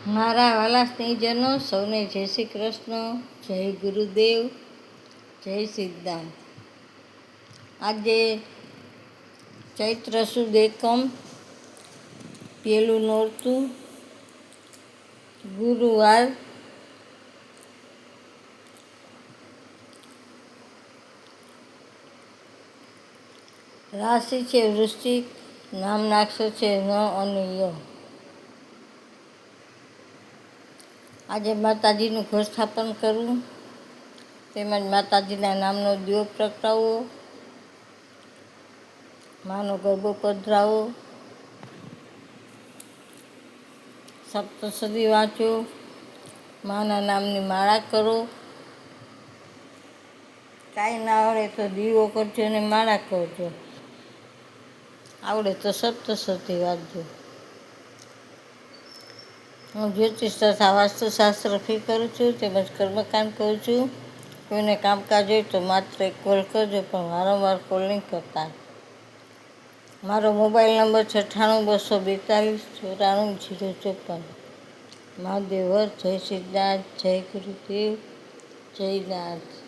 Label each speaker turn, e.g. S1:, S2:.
S1: મારા વાલા સ્નેહીજનો સૌને જય શ્રી કૃષ્ણ, જય ગુરુદેવ, જય સિદ્ધાંત. આજે ચૈત્ર સુદ એકમ, પહેલું નોરતું, ગુરુવાર. રાશિ છે વૃશ્ચિક, નામ નાક્ષર છે ન અને ય. આજે માતાજીનું ઘર સ્થાપન કરવું, તેમજ માતાજીના નામનો દીવો પ્રગટાવવો, માનો ગરબો પધરાવો, સપ્તશતી વાંચો, માના નામની માળા કરો. કાંઈ ના આવડે તો દીવો કરજો અને માળા કરજો, આવડે તો સપ્તશતી વાંચજો. હું જ્યોતિષ તથા વાસ્તુશાસ્ત્ર ફી કરું છું, તેમજ કર્મકાંડ કરું છું. કોઈને કામકાજ હોય તો માત્ર એક કોલ કરજો, પણ વારંવાર કોલ નહીં કરતા. મારો મોબાઈલ નંબર 98-242-94-054. મહાદેવ. જય સિદ્ધાર્થ, જય ગુરુદેવ, જય નાથ.